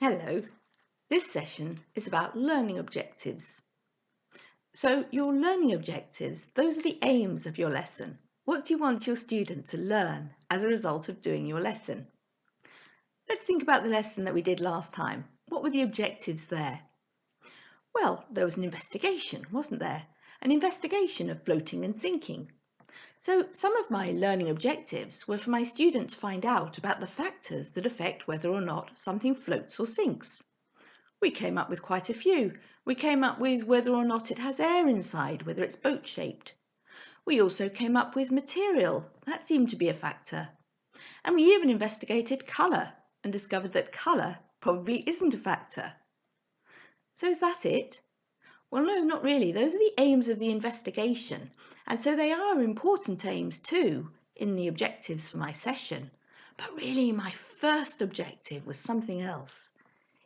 Hello, this session is about learning objectives. So your learning objectives, those are the aims of your lesson. What do you want your student to learn as a result of doing your lesson? Let's think about the lesson that we did last time. What were the objectives there? Well, there was an investigation, wasn't there? An investigation of floating and sinking. So some of my learning objectives were for my student to find out about the factors that affect whether or not something floats or sinks. We came up with quite a few. We came up with whether or not it has air inside, whether it's boat-shaped. We also came up with material. That seemed to be a factor. And we even investigated colour and discovered that colour probably isn't a factor. So is that it? Well, no, not really. Those are the aims of the investigation. And so they are important aims too in the objectives for my session. But really, my first objective was something else.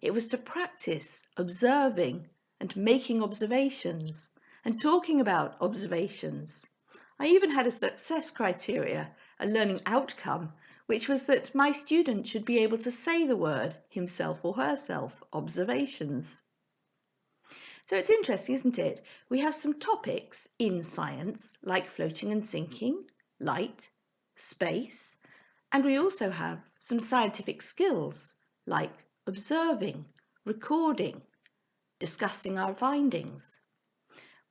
It was to practice observing and making observations and talking about observations. I even had a success criteria, a learning outcome, which was that my student should be able to say the word himself or herself, observations. So it's interesting, isn't it? We have some topics in science like floating and sinking, light, space, and we also have some scientific skills like observing, recording, discussing our findings.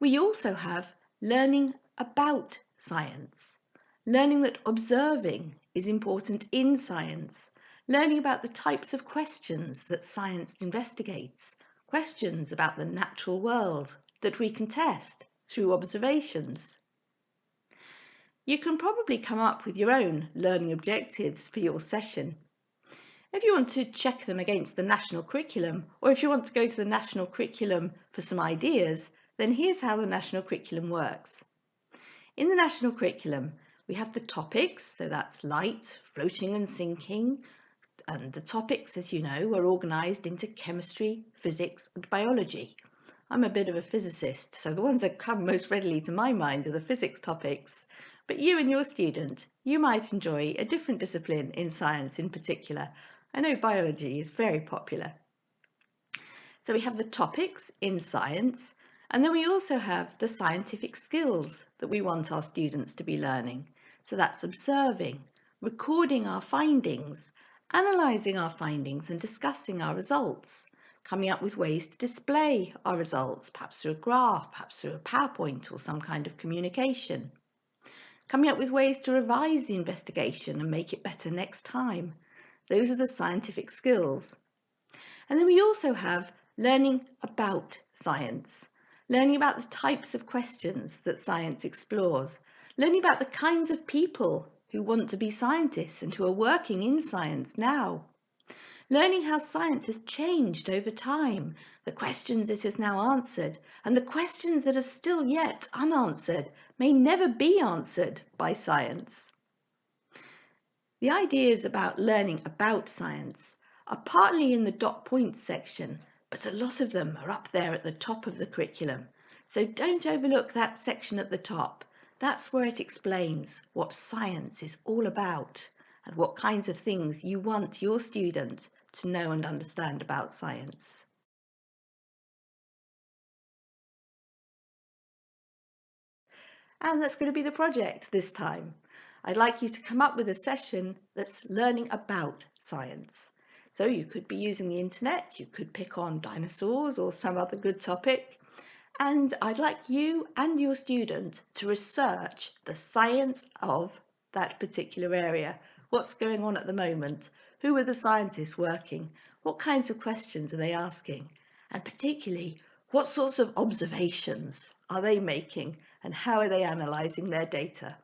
We also have learning about science, learning that observing is important in science, learning about the types of questions that science investigates, questions about the natural world that we can test through observations. You can probably come up with your own learning objectives for your session. If you want to check them against the national curriculum, or if you want to go to the national curriculum for some ideas, then here's how the national curriculum works. In the national curriculum, we have the topics, so that's light, floating and sinking, and the topics, as you know, are organised into chemistry, physics and biology. I'm a bit of a physicist, so the ones that come most readily to my mind are the physics topics. But you and your student, you might enjoy a different discipline in science in particular. I know biology is very popular. So we have the topics in science, and then we also have the scientific skills that we want our students to be learning. So that's observing, recording our findings, analysing our findings and discussing our results, coming up with ways to display our results, perhaps through a graph, perhaps through a PowerPoint or some kind of communication, coming up with ways to revise the investigation and make it better next time. Those are the scientific skills. And then we also have learning about science, learning about the types of questions that science explores, learning about the kinds of people who want to be scientists and who are working in science now, learning how science has changed over time, the questions it has now answered, and the questions that are still yet unanswered may never be answered by science. The ideas about learning about science are partly in the dot points section, but a lot of them are up there at the top of the curriculum. So don't overlook that section at the top. That's where it explains what science is all about and what kinds of things you want your student to know and understand about science. And that's going to be the project this time. I'd like you to come up with a session that's learning about science. So you could be using the internet, you could pick on dinosaurs or some other good topic. And I'd like you and your student to research the science of that particular area. What's going on at the moment? Who are the scientists working? What kinds of questions are they asking? And particularly, what sorts of observations are they making and how are they analysing their data?